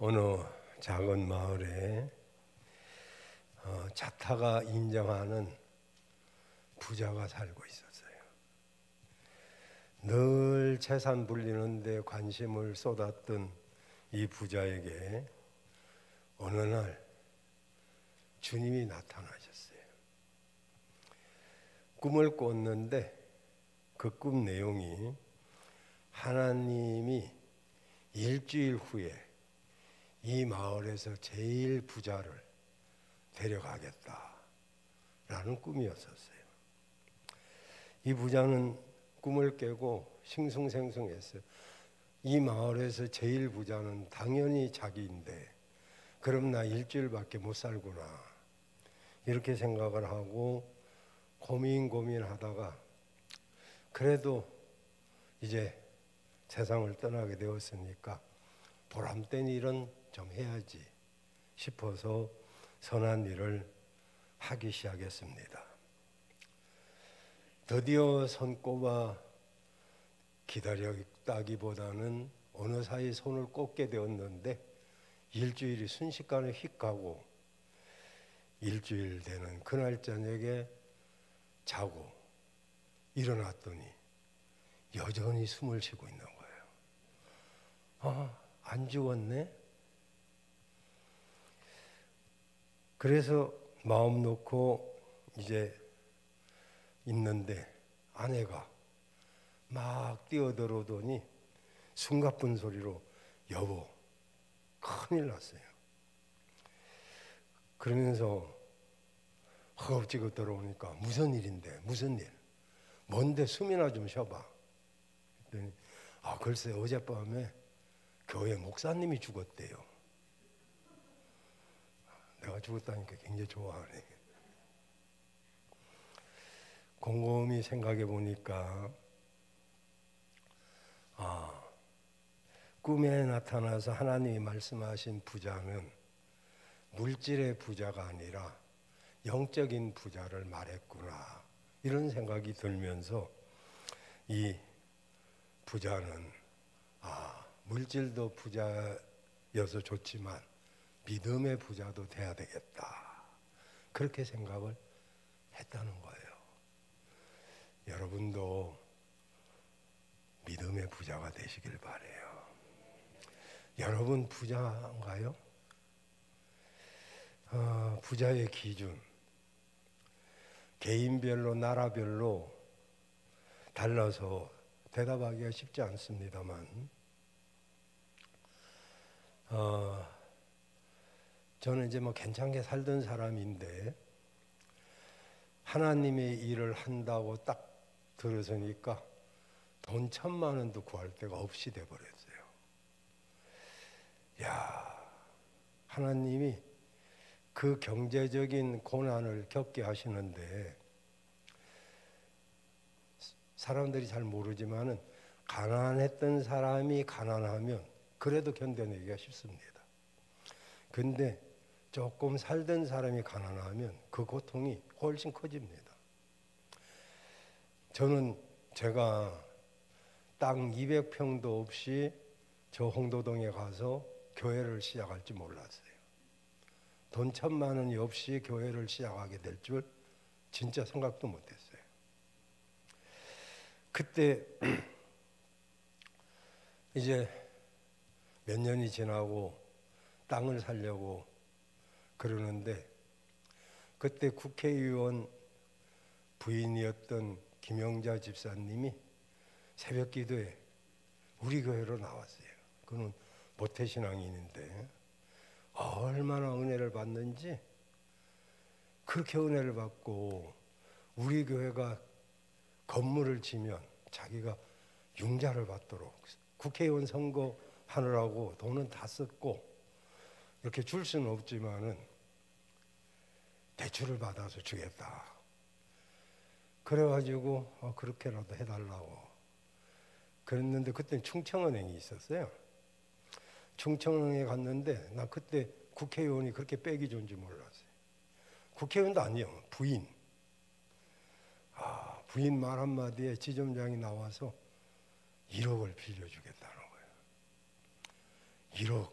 어느 작은 마을에 자타가 인정하는 부자가 살고 있었어요. 늘 재산 불리는 데 관심을 쏟았던 이 부자에게 어느 날 주님이 나타나셨어요. 꿈을 꿨는데 그 꿈 내용이 하나님이 일주일 후에 이 마을에서 제일 부자를 데려가겠다라는 꿈이었었어요. 이 부자는 꿈을 깨고 싱숭생숭했어요. 이 마을에서 제일 부자는 당연히 자기인데 그럼 나 일주일밖에 못 살구나 이렇게 생각을 하고 고민하다가 그래도 이제 세상을 떠나게 되었으니까 보람된 일은 좀 해야지 싶어서 선한 일을 하기 시작했습니다. 드디어 손꼽아 기다렸다기보다는 어느 사이 손을 꼽게 되었는데 일주일이 순식간에 휙 가고 일주일 되는 그날 저녁에 자고 일어났더니 여전히 숨을 쉬고 있는 거예요. 안 죽었네? 그래서 마음 놓고 이제 있는데 아내가 막 뛰어들어오더니 숨가쁜 소리로 여보 큰일 났어요. 그러면서 허겁지겁 들어오니까 무슨 일인데 무슨 일? 뭔데 숨이나 좀 쉬어봐. 그랬더니 글쎄 어젯밤에 교회 목사님이 죽었대요. 내가 죽었다니까 굉장히 좋아하네. 곰곰이 생각해 보니까 꿈에 나타나서 하나님이 말씀하신 부자는 물질의 부자가 아니라 영적인 부자를 말했구나 이런 생각이 들면서 이 부자는 물질도 부자여서 좋지만 믿음의 부자도 돼야 되겠다 그렇게 생각을 했다는 거예요. 여러분도 믿음의 부자가 되시길 바라요. 여러분 부자인가요? 부자의 기준 개인별로 나라별로 달라서 대답하기가 쉽지 않습니다만 저는 이제 괜찮게 살던 사람인데 하나님의 일을 한다고 딱 들어서니까 돈 1,000만 원도 구할 데가 없이 돼버렸어요. 하나님이 그 경제적인 고난을 겪게 하시는데 사람들이 잘 모르지만은 가난했던 사람이 가난하면 그래도 견뎌내기가 쉽습니다. 근데 조금 살던 사람이 가난하면 그 고통이 훨씬 커집니다. 저는 제가 땅 200평도 없이 저 홍도동에 가서 교회를 시작할 줄 몰랐어요. 돈 1,000만 원이 없이 교회를 시작하게 될 줄 진짜 생각도 못했어요. 그때 이제 몇 년이 지나고 땅을 사려고 그러는데 그때 국회의원 부인이었던 김영자 집사님이 새벽 기도에 우리 교회로 나왔어요. 그는 모태신앙인인데 얼마나 은혜를 받는지 그렇게 은혜를 받고 우리 교회가 건물을 지면 자기가 융자를 받도록 국회의원 선거 하느라고 돈은 다 썼고 이렇게 줄 수는 없지만은 대출을 받아서 주겠다. 그래가지고 그렇게라도 해달라고 그랬는데 그때는 충청은행이 있었어요. 충청은행에 갔는데 나 그때 국회의원이 그렇게 빽이 좋은지 몰랐어요. 국회의원도 아니에요. 부인. 부인 말 한마디에 지점장이 나와서 1억을 빌려주겠다는 거예요. 1억.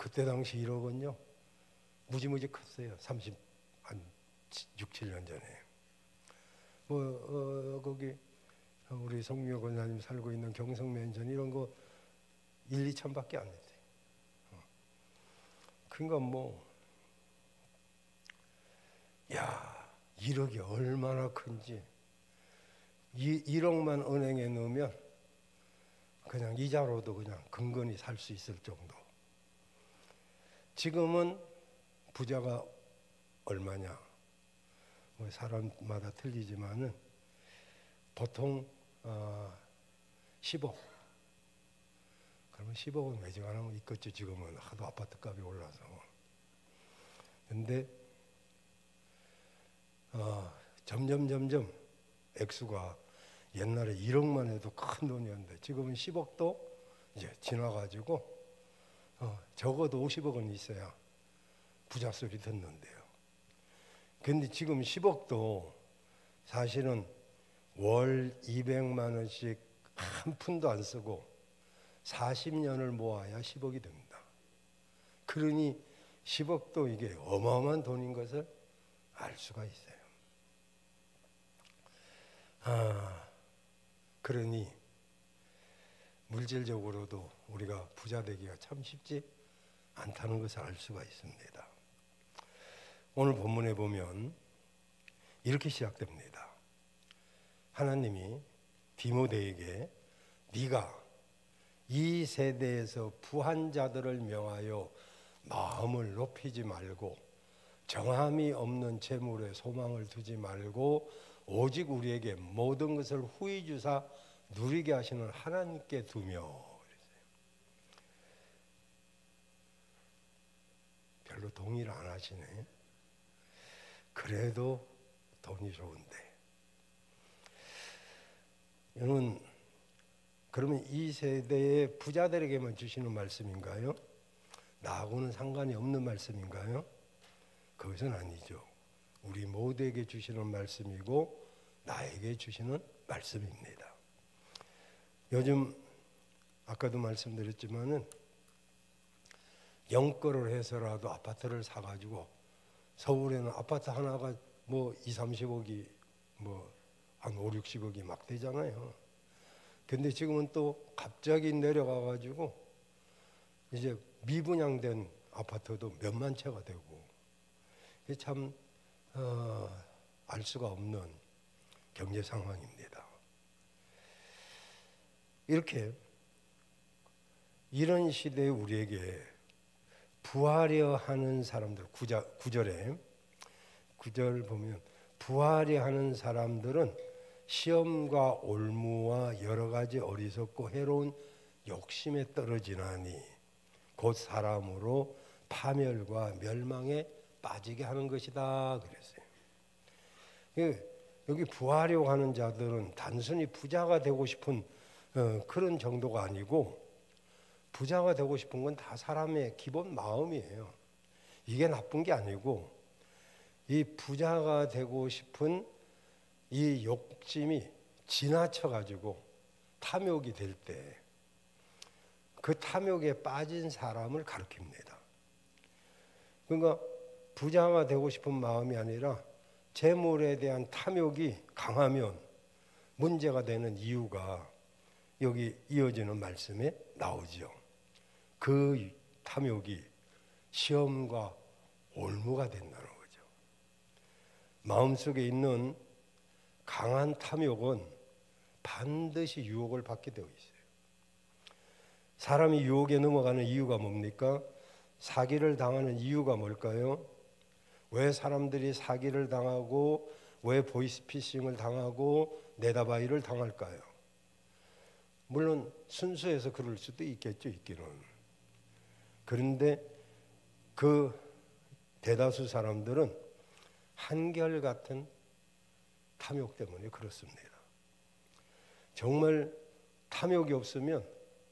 그때 당시 1억은요 무지무지 컸어요. 한 6, 7년 전에. 거기 우리 성미호 권사님 살고 있는 경성맨션 이런 거 1, 2천밖에 안 했대요. 그러니까 야 1억이 얼마나 큰지. 1억만 은행에 넣으면 그냥 이자로도 그냥 근근히 살 수 있을 정도. 지금은 부자가 얼마냐? 사람마다 틀리지만은 보통 10억. 그러면 10억은 매진하면 있겠죠. 지금은 하도 아파트 값이 올라서. 근데 점점 액수가 옛날에 1억만 해도 큰 돈이었는데 지금은 10억도 이제 지나가지고 적어도 50억은 있어야 부자 소리 듣는데요. 근데 지금 10억도 사실은 월 200만 원씩 한 푼도 안 쓰고 40년을 모아야 10억이 됩니다. 그러니 10억도 이게 어마어마한 돈인 것을 알 수가 있어요. 그러니 물질적으로도 우리가 부자 되기가 참 쉽지 않다는 것을 알 수가 있습니다. 오늘 본문에 보면 이렇게 시작됩니다. 하나님이 디모데에게 네가 이 세대에서 부한 자들을 명하여 마음을 높이지 말고 정함이 없는 재물에 소망을 두지 말고 오직 우리에게 모든 것을 후히 주사 누리게 하시는 하나님께 두며. 별로 동의를 안 하시네. 그래도 돈이 좋은데. 여러분, 그러면 이 세대의 부자들에게만 주시는 말씀인가요? 나하고는 상관이 없는 말씀인가요? 그것은 아니죠. 우리 모두에게 주시는 말씀이고 나에게 주시는 말씀입니다. 요즘 아까도 말씀드렸지만은 영끌을 해서라도 아파트를 사가지고 서울에는 아파트 하나가 2, 30억이 한 5, 60억이 막 되잖아요. 근데 지금은 또 갑자기 내려가가지고 이제 미분양된 아파트도 몇만 채가 되고 참 알 수가 없는 경제 상황입니다. 이렇게 이런 시대에 우리에게 부하려 하는 사람들, 9절에 9절 보면 부하려 하는 사람들은 시험과 올무와 여러 가지 어리석고 해로운 욕심에 떨어지나니 곧 사람으로 파멸과 멸망에 빠지게 하는 것이다 그랬어요. 여기 부하려고 하는 자들은 단순히 부자가 되고 싶은 그런 정도가 아니고 부자가 되고 싶은 건 다 사람의 기본 마음이에요. 이게 나쁜 게 아니고 이 부자가 되고 싶은 이 욕심이 지나쳐가지고 탐욕이 될 때 그 탐욕에 빠진 사람을 가리킵니다. 그러니까 부자가 되고 싶은 마음이 아니라 재물에 대한 탐욕이 강하면 문제가 되는 이유가 여기 이어지는 말씀에 나오죠. 그 탐욕이 시험과 올무가 된다는 거죠. 마음속에 있는 강한 탐욕은 반드시 유혹을 받게 되어 있어요. 사람이 유혹에 넘어가는 이유가 뭡니까? 사기를 당하는 이유가 뭘까요? 왜 사람들이 사기를 당하고 왜 보이스피싱을 당하고 네다바이를 당할까요? 물론 순수해서 그럴 수도 있겠죠, 있기는. 그런데 그 대다수 사람들은 한결같은 탐욕 때문에 그렇습니다. 정말 탐욕이 없으면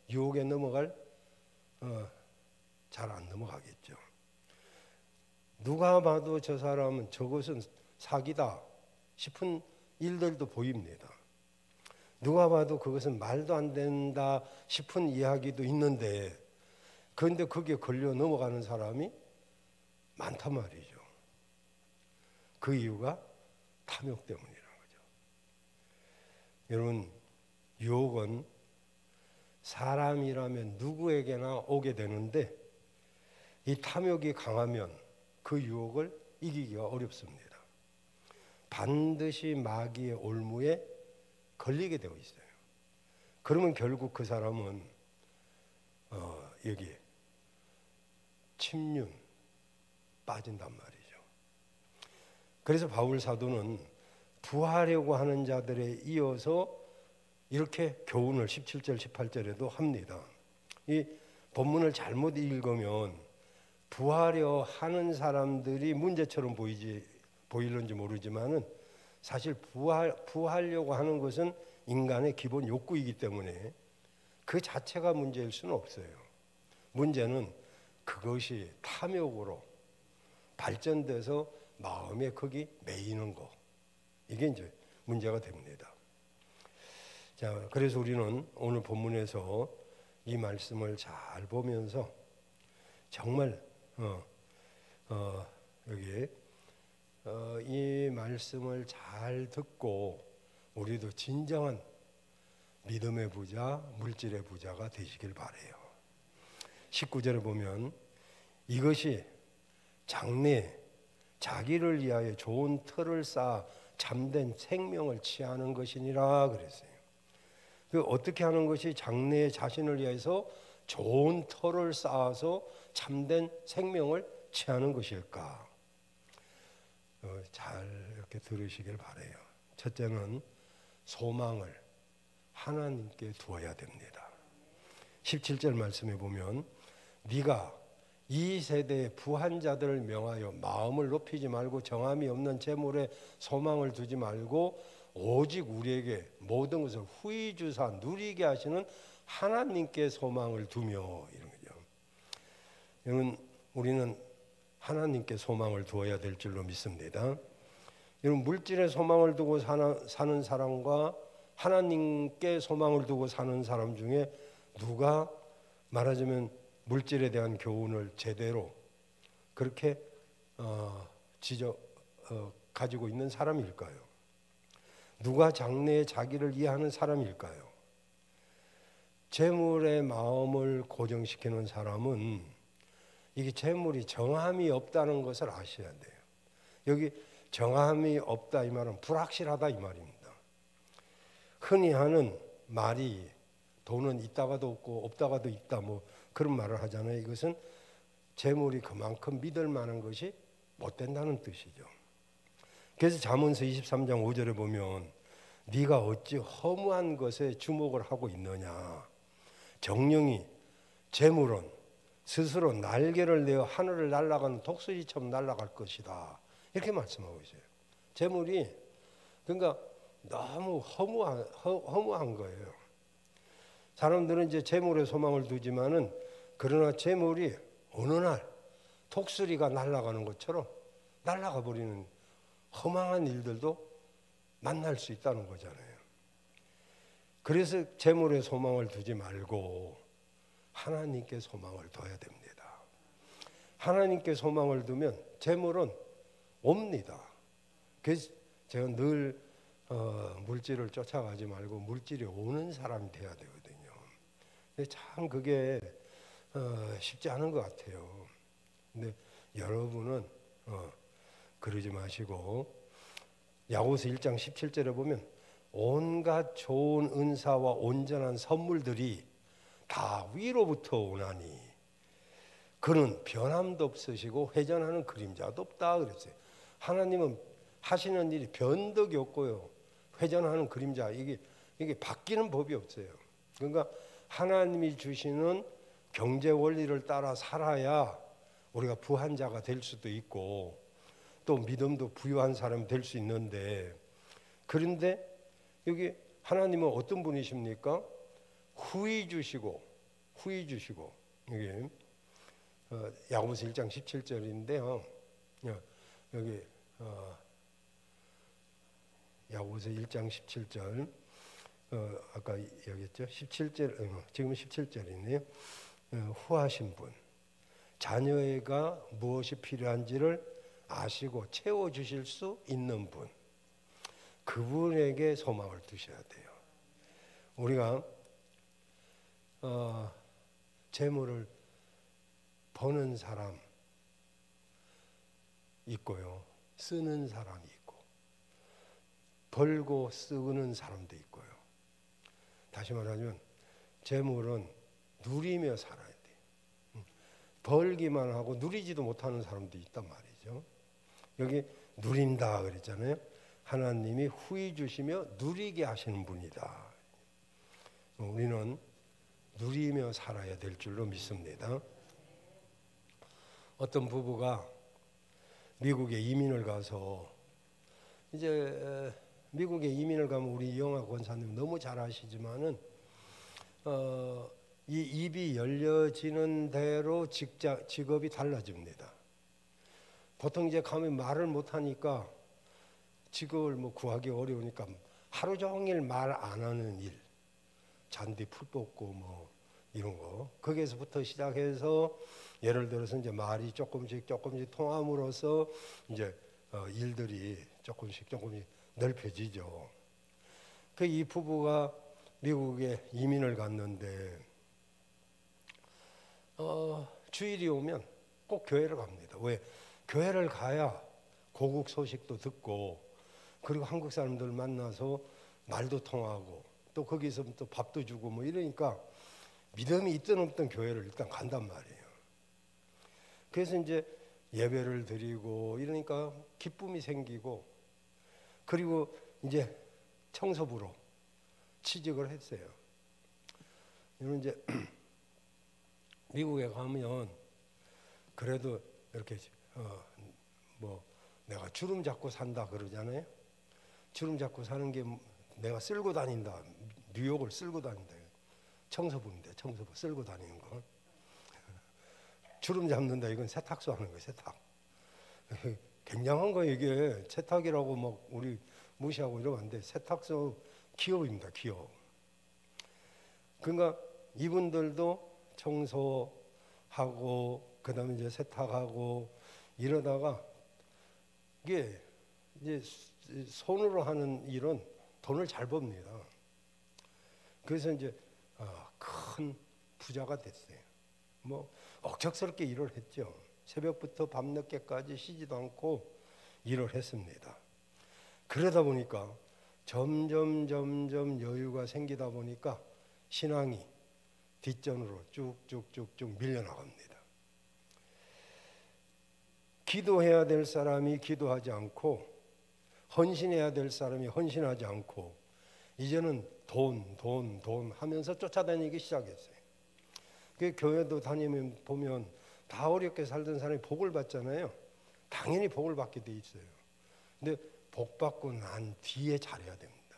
유혹에 넘어갈 잘 안 넘어가겠죠. 누가 봐도 저 사람은 저것은 사기다 싶은 일들도 보입니다. 누가 봐도 그것은 말도 안 된다 싶은 이야기도 있는데 그런데 거기에 걸려 넘어가는 사람이 많단 말이죠. 그 이유가 탐욕 때문이라는 거죠. 여러분, 유혹은 사람이라면 누구에게나 오게 되는데 이 탐욕이 강하면 그 유혹을 이기기가 어렵습니다. 반드시 마귀의 올무에 걸리게 되어 있어요. 그러면 결국 그 사람은 여기 침륜 빠진단 말이죠. 그래서 바울 사도는 부하려고 하는 자들에 이어서 이렇게 교훈을 17절 18절에도 합니다. 이 본문을 잘못 읽으면 부하려 하는 사람들이 문제처럼 보일는지 모르지만은 사실 부하려고 하는 것은 인간의 기본 욕구이기 때문에 그 자체가 문제일 수는 없어요. 문제는 그것이 탐욕으로 발전돼서 마음에 거기 매이는 거, 이게 이제 문제가 됩니다. 자, 그래서 우리는 오늘 본문에서 이 말씀을 잘 보면서 정말 여기 이 말씀을 잘 듣고 우리도 진정한 믿음의 부자, 물질의 부자가 되시길 바라요. 19절에 보면 이것이 장래에 자기를 위하여 좋은 터를 쌓아 참된 생명을 취하는 것이니라 그랬어요. 그 어떻게 하는 것이 장래에 자신을 위해서 좋은 터를 쌓아서 참된 생명을 취하는 것일까? 잘 이렇게 들으시길 바라요. 첫째는 소망을 하나님께 두어야 됩니다. 17절 말씀에 보면 네가 이 세대의 부한 자들을 명하여 마음을 높이지 말고 정함이 없는 재물에 소망을 두지 말고 오직 우리에게 모든 것을 후히 주사 누리게 하시는 하나님께 소망을 두며, 이런 거죠. 여러분, 우리는 하나님께 소망을 두어야 될 줄로 믿습니다. 여러분, 물질에 소망을 두고 사는 사람과 하나님께 소망을 두고 사는 사람 중에 누가 말하자면 물질에 대한 교훈을 제대로 그렇게 가지고 있는 사람일까요? 누가 장래에 자기를 이해하는 사람일까요? 재물의 마음을 고정시키는 사람은 이게 재물이 정함이 없다는 것을 아셔야 돼요. 여기 정함이 없다 이 말은 불확실하다 이 말입니다. 흔히 하는 말이 돈은 있다가도 없고 없다가도 있다 뭐 그런 말을 하잖아요. 이것은 재물이 그만큼 믿을 만한 것이 못 된다는 뜻이죠. 그래서 잠언서 23장 5절에 보면 네가 어찌 허무한 것에 주목을 하고 있느냐. 정령이 재물은 스스로 날개를 내어 하늘을 날아가는 독수리처럼 날아갈 것이다. 이렇게 말씀하고 있어요. 재물이 그러니까 너무 허무한 거예요. 사람들은 이제 재물에 소망을 두지만은 그러나 재물이 어느 날 독수리가 날아가는 것처럼 날아가 버리는 허망한 일들도 만날 수 있다는 거잖아요. 그래서 재물에 소망을 두지 말고 하나님께 소망을 둬야 됩니다. 하나님께 소망을 두면 재물은 옵니다. 그래서 제가 늘 물질을 쫓아가지 말고 물질이 오는 사람이 돼야 되거든요. 근데 참 그게 쉽지 않은 것 같아요. 근데 여러분은 그러지 마시고 야고보서 1장 17절에 보면 온갖 좋은 은사와 온전한 선물들이 다 위로부터 오나니 그는 변함도 없으시고 회전하는 그림자도 없다 그랬어요. 하나님은 하시는 일이 변덕이 없고요. 회전하는 그림자 이게 바뀌는 법이 없어요. 그러니까 하나님이 주시는 경제 원리를 따라 살아야 우리가 부한 자가 될 수도 있고 또 믿음도 부유한 사람이 될 수 있는데 그런데 여기 하나님은 어떤 분이십니까? 후히 주시고 여기 야고보서 1장 17절인데요. 여기 야고보서 1장 17절 아까 여기 있죠? 17절 지금 17절이네요. 후하신 분, 자녀가 무엇이 필요한지를 아시고 채워주실 수 있는 분, 그분에게 소망을 두셔야 돼요. 우리가 재물을 버는 사람 있고요, 쓰는 사람이 있고, 벌고 쓰는 사람도 있고요. 다시 말하면 재물은 누리며 살아야 돼요. 벌기만 하고 누리지도 못하는 사람도 있단 말이죠. 여기 누린다 그랬잖아요. 하나님이 후히 주시며 누리게 하시는 분이다. 우리는 누리며 살아야 될 줄로 믿습니다. 어떤 부부가 미국에 이민을 가서, 이제 미국에 이민을 가면 우리 이영하 권사님 너무 잘 아시지만은 이 입이 열려지는 대로 직업이 달라집니다. 보통 이제 가면 말을 못하니까 직업을 뭐 구하기 어려우니까 하루 종일 말 안 하는 일, 잔디 풀 뽑고 뭐 이런 거, 거기에서부터 시작해서 예를 들어서 이제 말이 조금씩 통함으로써 이제 일들이 조금씩 넓혀지죠. 그 이 부부가 미국에 이민을 갔는데 주일이 오면 꼭 교회를 갑니다. 왜? 교회를 가야 고국 소식도 듣고, 그리고 한국 사람들 만나서 말도 통하고, 또 거기서 또 밥도 주고 뭐 이러니까 믿음이 있든 없든 교회를 일단 간단 말이에요. 그래서 이제 예배를 드리고 이러니까 기쁨이 생기고, 그리고 이제 청소부로 취직을 했어요. 이런 이제 미국에 가면 그래도 이렇게 뭐 내가 주름 잡고 산다 그러잖아요. 주름 잡고 사는 게 내가 쓸고 다닌다, 뉴욕을 쓸고 다닌다. 청소부인데 청소부 쓸고 다니는 거. 주름 잡는다, 이건 세탁소 하는 거예요. 세탁. 굉장한 거 이게. 세탁이라고 막 우리 무시하고 이러면 안 돼. 세탁소 기업입니다. 기업. 그러니까 이분들도 청소하고 그다음에 이제 세탁하고 이러다가, 이게 이제 손으로 하는 일은 돈을 잘 법니다. 그래서 이제 큰 부자가 됐어요. 뭐 억척스럽게 일을 했죠. 새벽부터 밤늦게까지 쉬지도 않고 일을 했습니다. 그러다 보니까 점점 여유가 생기다 보니까 신앙이 뒷전으로 쭉쭉 밀려나갑니다. 기도해야 될 사람이 기도하지 않고, 헌신해야 될 사람이 헌신하지 않고, 이제는 돈 하면서 쫓아다니기 시작했어요. 그 교회도 다니면 보면 다 어렵게 살던 사람이 복을 받잖아요. 당연히 복을 받게 돼 있어요. 근데 복 받고 난 뒤에 잘해야 됩니다.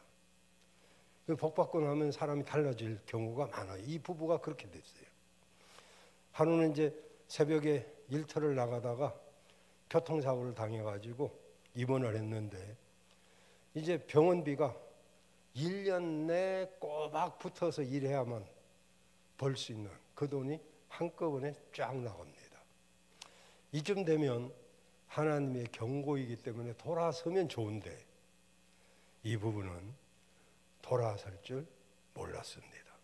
복 받고 나면 사람이 달라질 경우가 많아요. 이 부부가 그렇게 됐어요. 한우는 이제 새벽에 일터를 나가다가 교통사고를 당해가지고 입원을 했는데, 이제 병원비가 1년 내 꼬박 붙어서 일해야만 벌 수 있는 그 돈이 한꺼번에 쫙 나갑니다. 이쯤 되면 하나님의 경고이기 때문에 돌아서면 좋은데, 이 부분은 돌아설 줄 몰랐습니다.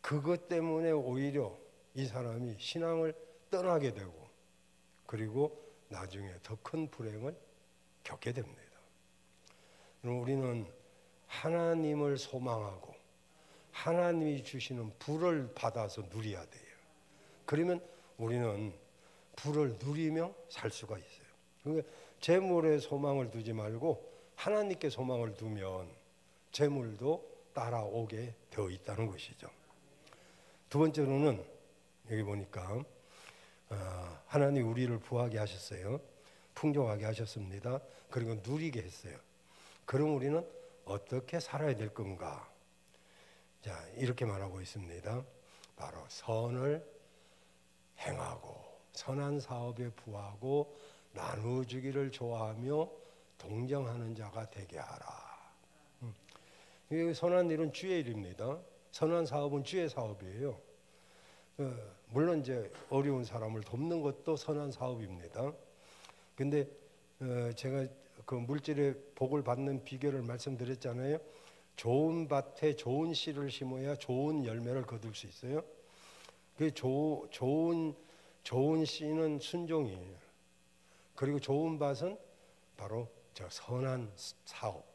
그것 때문에 오히려 이 사람이 신앙을 떠나게 되고, 그리고 나중에 더 큰 불행을 겪게 됩니다. 우리는 하나님을 소망하고 하나님이 주시는 불을 받아서 누려야 돼요. 그러면 우리는 불을 누리며 살 수가 있어요. 그러니까 재물에 소망을 두지 말고 하나님께 소망을 두면 재물도 따라오게 되어 있다는 것이죠. 두 번째로는 여기 보니까 하나님 우리를 부하게 하셨어요. 풍족하게 하셨습니다. 그리고 누리게 했어요. 그럼 우리는 어떻게 살아야 될 건가? 자, 이렇게 말하고 있습니다. 바로 선을 행하고 선한 사업에 부하고 나누어주기를 좋아하며 동정하는 자가 되게 하라. 이 선한 일은 주의 일입니다. 선한 사업은 주의 사업이에요. 물론 이제 어려운 사람을 돕는 것도 선한 사업입니다. 근데 제가 그 물질의 복을 받는 비결을 말씀드렸잖아요. 좋은 밭에 좋은 씨를 심어야 좋은 열매를 거둘 수 있어요. 그 좋은 씨는 순종이에요. 그리고 좋은 밭은 바로 저 선한 사업,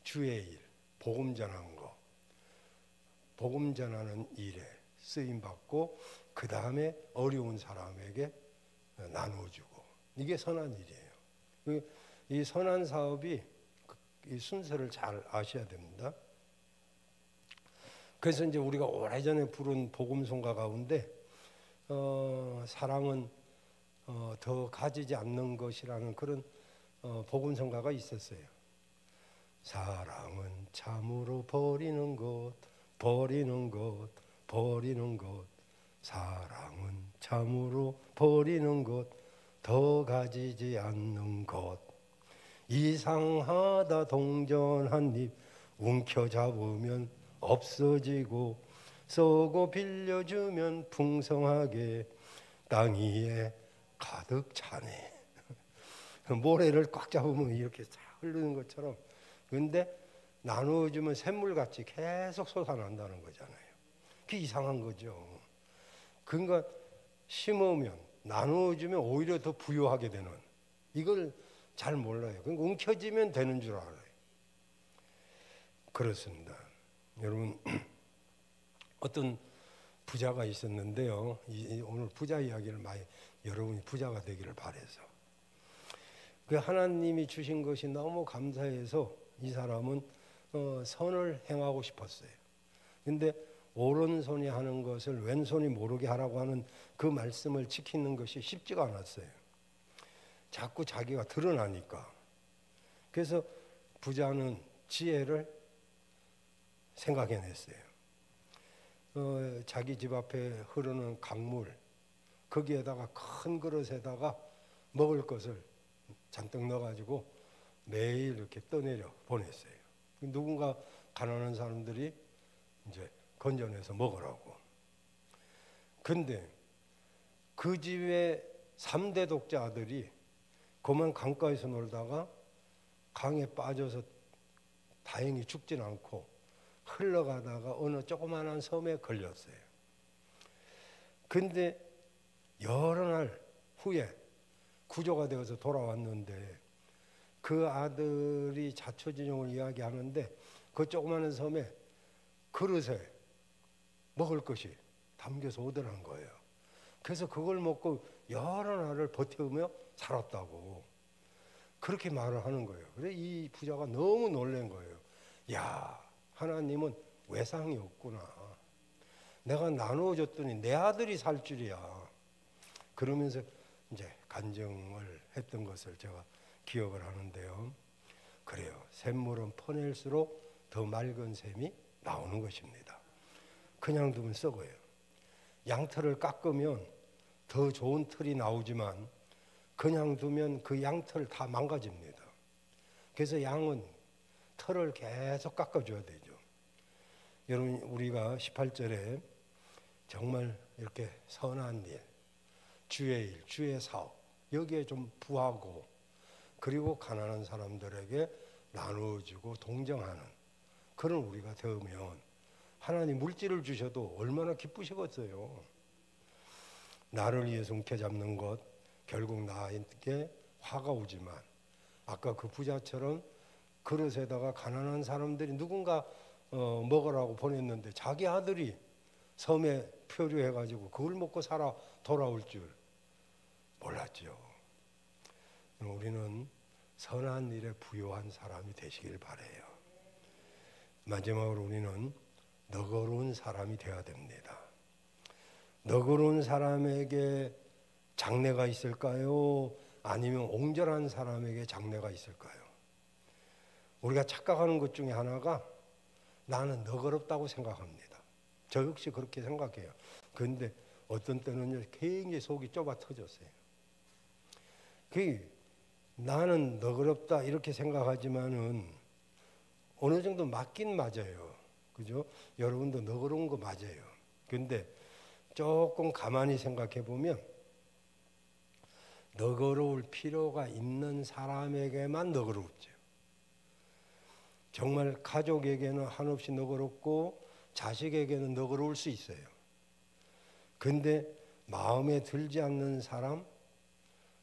주의 일, 복음 전하는 거, 복음 전하는 일에 쓰임 받고 그 다음에 어려운 사람에게 나누어주고, 이게 선한 일이에요. 이 선한 사업이 이 순서를 잘 아셔야 됩니다. 그래서 이제 우리가 오래전에 부른 복음송가 가운데 사랑은 더 가지지 않는 것이라는 그런 복음송가가 있었어요. 사랑은 참으로 버리는 것, 버리는 것, 버리는 것. 사랑은 참으로 버리는 것, 더 가지지 않는 것. 이상하다 동전 한 입 움켜잡으면 없어지고, 쏘고 빌려주면 풍성하게 땅 위에 가득 차네. 모래를 꽉 잡으면 이렇게 쫙 흐르는 것처럼, 근데 나누어주면 샘물같이 계속 솟아난다는 거잖아요. 그게 이상한 거죠. 그러니까 심으면, 나누어주면 오히려 더 부유하게 되는, 이걸 잘 몰라요. 그러니까 움켜쥐면 되는 줄 알아요. 그렇습니다. 여러분, 어떤 부자가 있었는데요. 오늘 부자 이야기를 많이, 여러분이 부자가 되기를 바라서, 그 하나님이 주신 것이 너무 감사해서 이 사람은 선을 행하고 싶었어요. 근데 오른손이 하는 것을 왼손이 모르게 하라고 하는 그 말씀을 지키는 것이 쉽지가 않았어요. 자꾸 자기가 드러나니까. 그래서 부자는 지혜를 생각해냈어요. 자기 집 앞에 흐르는 강물, 거기에다가 큰 그릇에다가 먹을 것을 잔뜩 넣어가지고 매일 이렇게 떠내려 보냈어요. 누군가 가난한 사람들이 이제 건져내서 먹으라고. 근데 그 집에 3대 독자 아들이 그만 강가에서 놀다가 강에 빠져서 다행히 죽진 않고 흘러가다가 어느 조그마한 섬에 걸렸어요. 근데 여러 날 후에 구조가 되어서 돌아왔는데 그 아들이 자초지종을 이야기하는데 그 조그마한 섬에 그릇에 먹을 것이 담겨서 오더란 거예요. 그래서 그걸 먹고 여러 날을 버티며 살았다고 그렇게 말을 하는 거예요. 그래서 이 부자가 너무 놀란 거예요. 야, 하나님은 외상이 없구나. 내가 나누어 줬더니 내 아들이 살 줄이야. 그러면서 이제 간증을 했던 것을 제가 기억을 하는데요. 그래요. 샘물은 퍼낼수록 더 맑은 샘이 나오는 것입니다. 그냥 두면 썩어요. 양털을 깎으면 더 좋은 털이 나오지만 그냥 두면 그 양털 다 망가집니다. 그래서 양은 털을 계속 깎아줘야 되죠. 여러분, 우리가 18절에 정말 이렇게 선한 일, 주의 일, 주의 사업, 여기에 좀 부하고, 그리고 가난한 사람들에게 나누어주고 동정하는 그런 우리가 되면 하나님 물질을 주셔도 얼마나 기쁘시겠어요. 나를 위해서 움켜잡는 것, 결국 나에게 화가 오지만 아까 그 부자처럼 그릇에다가 가난한 사람들이 누군가 먹으라고 보냈는데 자기 아들이 섬에 표류해가지고 그걸 먹고 살아 돌아올 줄 몰랐죠. 우리는 선한 일에 부요한 사람이 되시길 바라요. 마지막으로 우리는 너그러운 사람이 되어야 됩니다. 너그러운 사람에게 장래가 있을까요? 아니면 옹졸한 사람에게 장래가 있을까요? 우리가 착각하는 것 중에 하나가 나는 너그럽다고 생각합니다. 저 역시 그렇게 생각해요. 그런데 어떤 때는요, 굉장히 속이 좁아 터졌어요. 나는 너그럽다 이렇게 생각하지만은 어느 정도 맞긴 맞아요. 그죠? 여러분도 너그러운 거 맞아요. 근데 조금 가만히 생각해 보면 너그러울 필요가 있는 사람에게만 너그럽죠. 정말 가족에게는 한없이 너그럽고 자식에게는 너그러울 수 있어요. 근데 마음에 들지 않는 사람,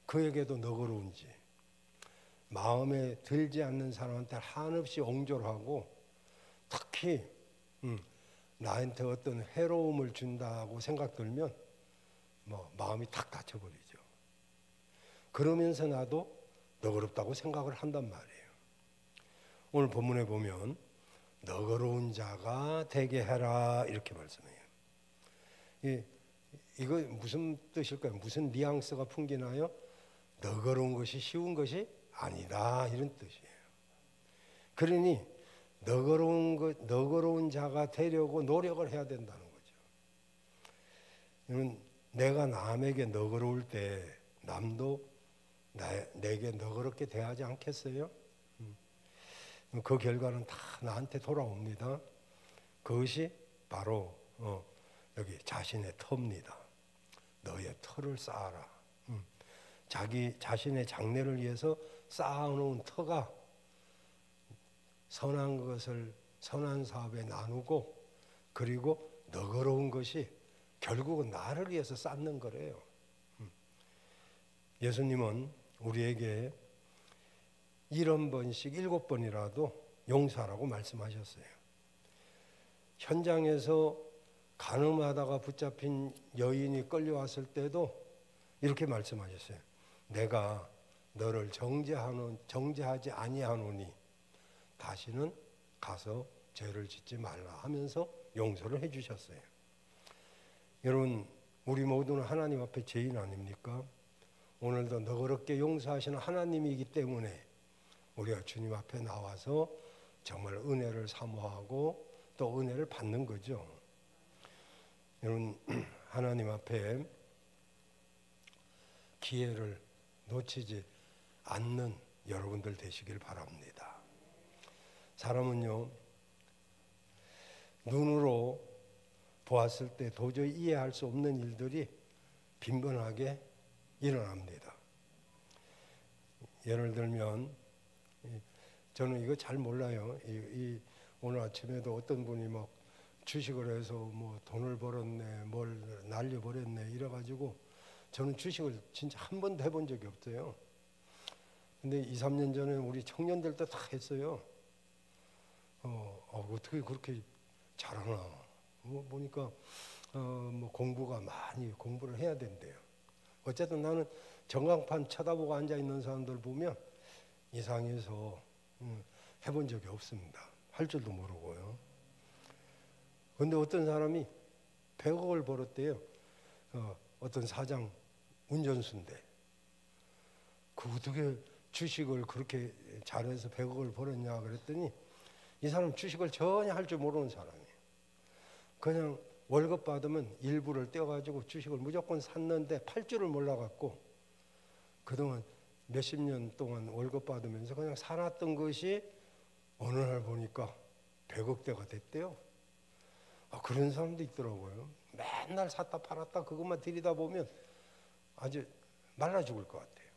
그에게도 너그러운지, 마음에 들지 않는 사람한테 한없이 옹졸하고 특히 나한테 어떤 해로움을 준다고 생각 들면 뭐 마음이 탁 닫혀버리죠. 그러면서 나도 너그럽다고 생각을 한단 말이에요. 오늘 본문에 보면 너그러운 자가 되게 해라 이렇게 말씀해요. 이거 무슨 뜻일까요? 무슨 뉘앙스가 풍기나요? 너그러운 것이 쉬운 것이 아니다 이런 뜻이에요. 그러니 너그러운 자가 되려고 노력을 해야 된다는 거죠. 내가 남에게 너그러울 때 남도 내게 너그럽게 대하지 않겠어요? 그 결과는 다 나한테 돌아옵니다. 그것이 바로 여기 자신의 터입니다. 너의 터를 쌓아라. 자기 자신의 장래를 위해서 쌓아놓은 터가 선한 것을 선한 사업에 나누고 그리고 너그러운 것이 결국은 나를 위해서 쌓는 거래요. 예수님은 우리에게 70번씩 7번이라도 용서하라고 말씀하셨어요. 현장에서 간음하다가 붙잡힌 여인이 끌려왔을 때도 이렇게 말씀하셨어요. 내가 너를 정죄하지 아니하노니 다시는 가서 죄를 짓지 말라 하면서 용서를 해주셨어요. 여러분, 우리 모두는 하나님 앞에 죄인 아닙니까? 오늘도 너그럽게 용서하시는 하나님이기 때문에 우리가 주님 앞에 나와서 정말 은혜를 사모하고 또 은혜를 받는 거죠. 여러분, 하나님 앞에 기회를 놓치지 않는 여러분들 되시길 바랍니다. 사람은요, 눈으로 보았을 때 도저히 이해할 수 없는 일들이 빈번하게 일어납니다. 예를 들면 저는 이거 잘 몰라요. 오늘 아침에도 어떤 분이 막 주식을 해서 뭐 돈을 벌었네, 뭘 날려버렸네 이래가지고 저는 주식을 진짜 한 번도 해본 적이 없어요. 근데 2, 3년 전에 우리 청년들 때 다 했어요. 어떻게 그렇게 잘하나. 보니까 뭐 공부가 많이 공부를 해야 된대요. 어쨌든 나는 전광판 쳐다보고 앉아 있는 사람들 보면 이상해서 해본 적이 없습니다. 할 줄도 모르고요. 그런데 어떤 사람이 100억을 벌었대요. 어떤 사장 운전수인데 그 어떻게 주식을 그렇게 잘해서 100억을 벌었냐 그랬더니 이 사람 주식을 전혀 할 줄 모르는 사람이에요. 그냥 월급 받으면 일부를 떼어가지고 주식을 무조건 샀는데 팔 줄을 몰라갖고 그동안 몇십 년 동안 월급 받으면서 그냥 사놨던 것이 어느 날 보니까 100억대가 됐대요. 그런 사람도 있더라고요. 맨날 샀다 팔았다 그것만 들이다 보면 아주 말라 죽을 것 같아요.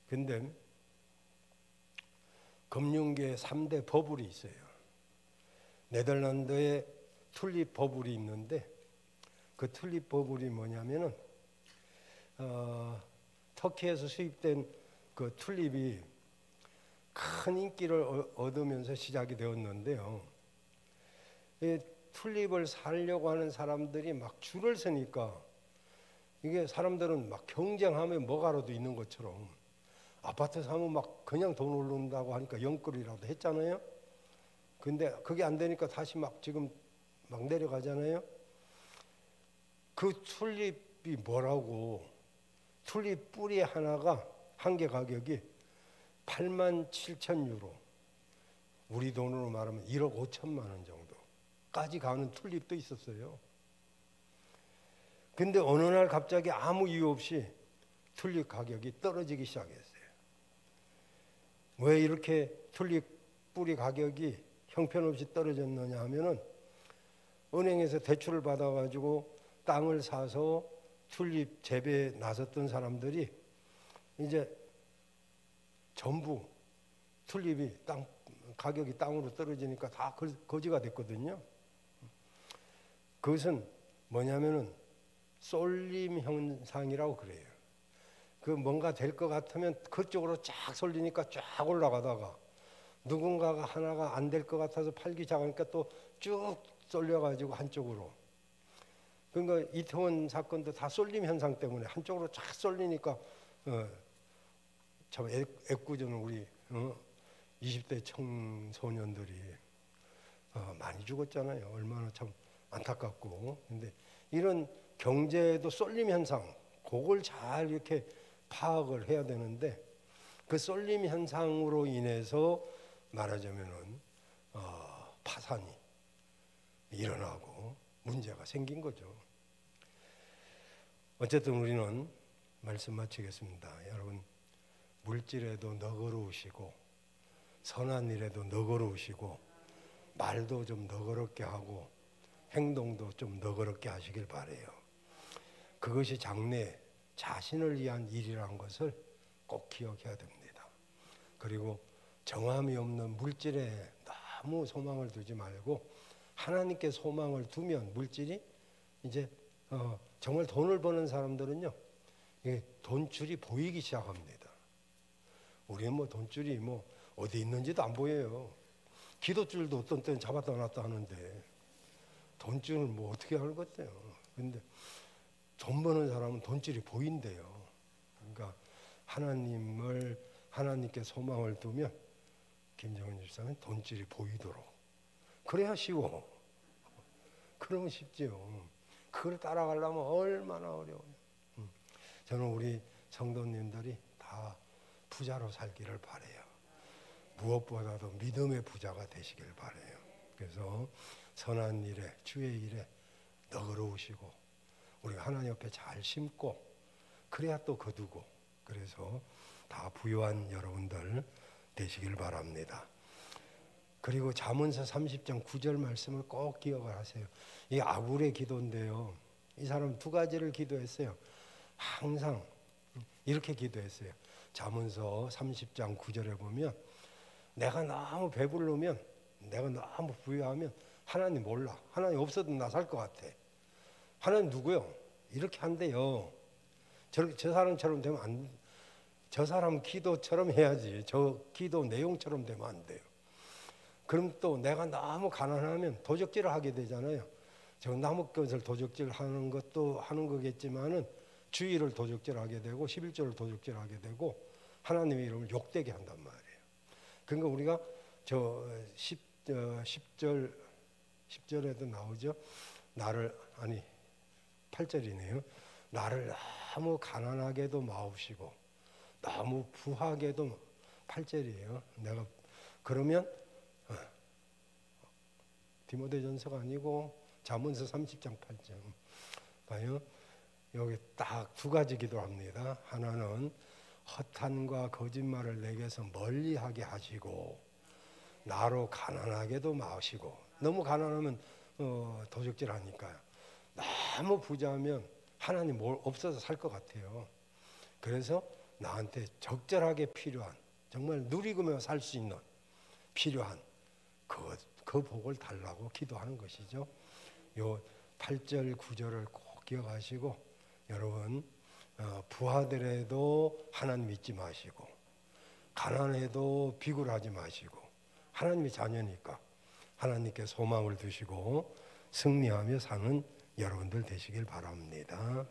근데 금융계에 3대 버블이 있어요. 네덜란드에 튤립 버블이 있는데 그 튤립 버블이 뭐냐면은 터키에서 수입된 그 튤립이 큰 인기를 얻으면서 시작이 되었는데요. 이 튤립을 사려고 하는 사람들이 막 줄을 서니까 이게 사람들은 막 경쟁하면 뭐가라도 있는 것처럼 아파트 사면 막 그냥 돈 오른다고 하니까 영끌이라도 했잖아요. 근데 그게 안 되니까 다시 막 지금 막 내려가잖아요. 그 튤립이 뭐라고 튤립 뿌리 하나가 한 개 가격이 87,000유로 우리 돈으로 말하면 1억 5천만 원 정도까지 가는 튤립도 있었어요. 근데 어느 날 갑자기 아무 이유 없이 튤립 가격이 떨어지기 시작했어요. 왜 이렇게 튤립 뿌리 가격이 형편없이 떨어졌느냐 하면은 은행에서 대출을 받아가지고 땅을 사서 튤립 재배에 나섰던 사람들이 이제 전부 튤립이 가격이 땅으로 떨어지니까 다 거지가 됐거든요. 그것은 뭐냐면은 쏠림 현상이라고 그래요. 그 뭔가 될 것 같으면 그쪽으로 쫙 쏠리니까 쫙 올라가다가 누군가가 하나가 안 될 것 같아서 팔기 시작하니까 또 쭉 쏠려가지고 한쪽으로. 그러니까 이태원 사건도 다 쏠림 현상 때문에 한쪽으로 쫙 쏠리니까 참 애꿎은 우리 20대 청소년들이 많이 죽었잖아요. 얼마나 참 안타깝고. 근데 이런 경제도 쏠림 현상, 그걸 잘 이렇게 파악을 해야 되는데 그 쏠림 현상으로 인해서 말하자면은 파산이 일어나고 문제가 생긴 거죠. 어쨌든 우리는 말씀 마치겠습니다. 여러분, 물질에도 너그러우시고 선한 일에도 너그러우시고 말도 좀 너그럽게 하고 행동도 좀 너그럽게 하시길 바라요. 그것이 장래 자신을 위한 일이라는 것을 꼭 기억해야 됩니다. 그리고 정함이 없는 물질에 너무 소망을 두지 말고 하나님께 소망을 두면 물질이 이제 정말 돈을 버는 사람들은요, 돈줄이 보이기 시작합니다. 우리는 뭐 돈줄이 뭐 어디 있는지도 안 보여요. 기도줄도 어떤 때는 잡았다 놨다 하는데 돈줄을 뭐 어떻게 하는 것같요. 근데 돈 버는 사람은 돈줄이 보인대요. 그러니까 하나님께 소망을 두면 김정은 집사는 돈줄이 보이도록 그래야 쉬워. 그러면 쉽지요. 그걸 따라가려면 얼마나 어려워요. 저는 우리 성도님들이 다 부자로 살기를 바라요. 무엇보다도 믿음의 부자가 되시길 바라요. 그래서 선한 일에 주의 일에 너그러우시고 우리가 하나님 옆에 잘 심고 그래야 또 거두고 그래서 다 부유한 여러분들 되시길 바랍니다. 그리고 잠언서 30장 9절 말씀을 꼭 기억을 하세요. 이 아굴의 기도인데요. 이 사람 두 가지를 기도했어요. 항상 이렇게 기도했어요. 잠언서 30장 9절에 보면 내가 너무 배부르면 내가 너무 부유하면 하나님 몰라. 하나님 없어도 나 살 것 같아. 하나님 누구요? 이렇게 한대요. 저 사람처럼 되면 저 사람 기도처럼 해야지. 저 기도 내용처럼 되면 안 돼요. 그럼 또 내가 너무 가난하면 도적질을 하게 되잖아요. 저 나무 것을 도적질하는 것도 하는 거겠지만은 주의를 도적질하게 되고 11조를 도적질하게 되고 하나님의 이름을 욕되게 한단 말이에요. 그러니까 우리가 저 10절에도 나오죠. 8절이네요. 나를 너무 가난하게도 마옵시고 너무 부하게도 8절이에요. 내가 그러면 디모데전서가 아니고 잠언서 30장 8절 봐요. 여기 딱 두 가지 기도합니다. 하나는 허탄과 거짓말을 내게서 멀리하게 하시고 나로 가난하게도 마시고 너무 가난하면 도적질하니까요. 너무 부자면 하나님 뭘 없어서 살 것 같아요. 그래서 나한테 적절하게 필요한 정말 누리고며 살 수 있는 필요한 그 복을 달라고 기도하는 것이죠. 요 8절 9절을 꼭 기억하시고 여러분 부하들에도 하나님 믿지 마시고 가난해도 비굴하지 마시고 하나님의 자녀니까 하나님께 소망을 두시고 승리하며 사는 여러분들 되시길 바랍니다.